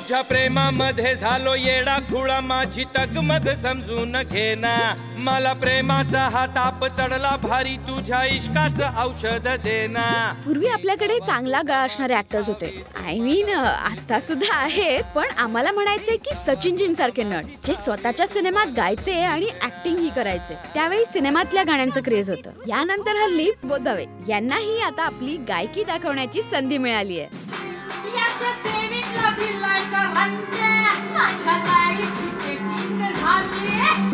तुझ्या प्रेमामध्ये झालो येडा खुळा, माझी तगमग समजून घेना, मला प्रेमाचा हा ताप चढला भारी, तुझ्या इश्काचं औषध देना। पूर्वी आपल्याकडे चांगला गळा असणारे ऍक्टर्स होते, आय मीन आता सुद्धा आहेत, पण आम्हाला म्हणायचे की सचिनजींसारखे नट जे स्वतःच्या सिनेमात गायचे आणि ऍक्टिंग ही करायचे। त्यावेळी सिनेमातल्या गाण्यांचं क्रेज होतं। यानंतर हल्ली बोधावे यांनाही आता आपली गायकी दाखवण्याची संधी मिळाली आहे।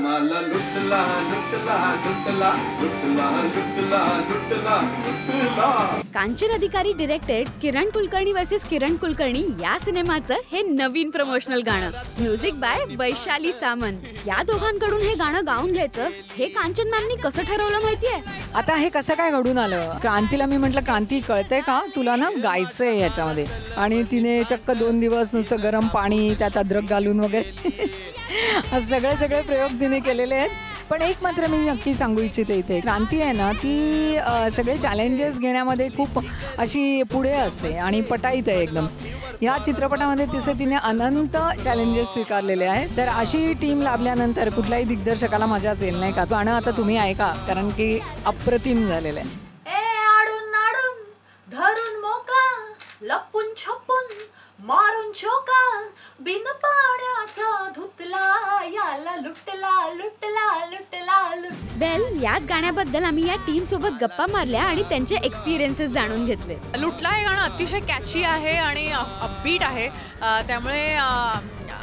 मला लुटला लुटला लुटला लुटला लुटला लुटला लुटला। कांचन अधिकारी डिरेक्टेड किरण कुलकर्णी वर्सेस किरण कुलकर्णी या सिनेमाचं हे नवीन प्रमोशनल गाणं, म्युझिक बाय वैशाली सामंत। या दोघांकडून हे गाणं गाऊन घ्यायचं हे कांचन मॅमनी कसं ठरवलं माहितीये? आता हे कसं काय घडून आलं? क्रांतीला मी म्हटलं, क्रांती कळतंय का तुला ना गायचंय याच्यामध्ये, आणि तिने चक्क 2 दिवस नुसतं गरम पाणी त्यात अद्रक घालून वगैरे सगळे प्रयोग तिने केलेले आहेत। पण एक मात्र मी नक्की सांगू इच्छिते, इथे क्रांती आहे ना, ती सगळे चॅलेंजेस घेण्यामध्ये खूप अशी पुढे असते आणि पटाईत आहे एकदम। या चित्रपटामध्ये तिने अनंत चॅलेंजेस स्वीकारलेले आहेत। तर अशी टीम लाभल्यानंतर कुठल्याही दिग्दर्शकाला मजाच येईल, नाही का? गाणं आता तुम्ही ऐका, कारण की अप्रतिम झालेलं आहे। धरून मोका लपून छपून मारून चोका, बिन पाण्याचा धुतला याला लुटला लुटला लुटला। बेल, याच गाण्याबद्दल आम्ही या टीम सोबत गप्पा मारल्या आणि त्यांचे एक्सपिरियन्सेस जाणून घेतले। लुटला हे गाणं अतिशय कॅची आहे आणि अपबीट आहे, त्यामुळे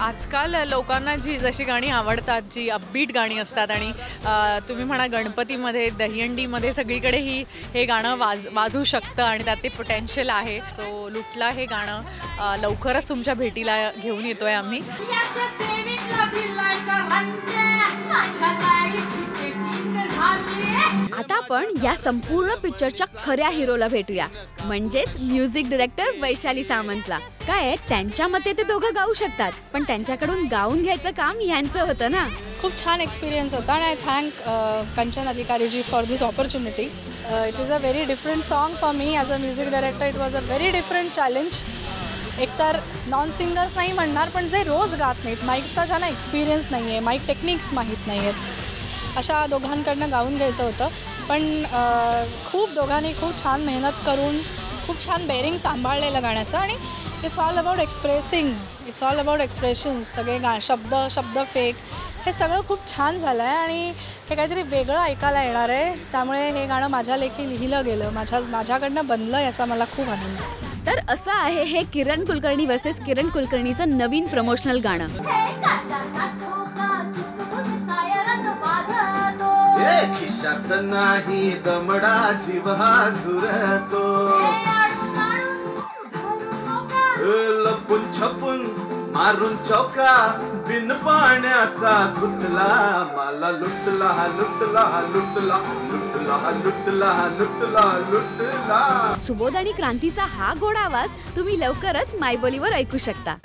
आजकाल लोकांना जशी गाणी आवडतात, जी अपबीट गाणी असतात, आणि तुम्ही म्हणा गणपतीमध्ये दहीहंडीमध्ये सगळीकडे हे गाणं वाजू शकतं आणि त्यात ते पोटेन्शियल आहे। सो लुटला हे गाणं लवकरच तुमच्या भेटीला घेऊन येतोय आम्ही। आता आपण या संपूर्ण पिक्चरच्या खऱ्या हिरोला भेटूया, म्हणजेच म्युझिक डायरेक्टर वैशाली सामंतला। काय त्यांच्या मते ते दोघं गाऊ शकतात, पण त्यांच्याकडून गाऊन घ्यायचं काम यांचं होतं ना। खूप छान एक्सपिरियन्स होता आणि I thank Kanchan अधिकारीजी for this opportunity. It is a very different song for me as a music director. It was a very different challenge. एकतर नॉन सिंगर्स नाही म्हणणार, पण जे रोज गात नाहीत, माईकचा ज्यांना एक्सपिरियन्स नाही आहे, माईक टेक्निक्स माहीत नाही आहेत, अशा दोघांकडनं गाऊन घ्यायचं होतं। पण दोघांनी खूप छान मेहनत करून खूप छान बेरिंग सांभाळलेलं गाण्याचं, आणि it's all about expressing, it's all about expressions. सगळे शब्द फेक हे सगळं खूप छान झालं आहे आणि हे काहीतरी वेगळं ऐकायला येणार आहे। त्यामुळे हे गाणं माझ्या लेखी लिहिलं गेलं, माझ्याकडनं बनलं, याचा मला खूप आनंद आहे। तर असं आहे हे किरण कुलकर्णी वर्सेस किरण कुलकर्णीचं नवीन प्रमोशनल गाणं। खिशात नाही दमडा जीव हा झुरतो, लपून छपून मारून चौका, बिन पाण्याचा धुतला मला लुटला लुटला लुटला लुटला लुटला लुटला लुटला। सुबोध आणि क्रांतीचा हा गोड आवाज तुम्ही लवकरच मायबोलीवर ऐकू शकता।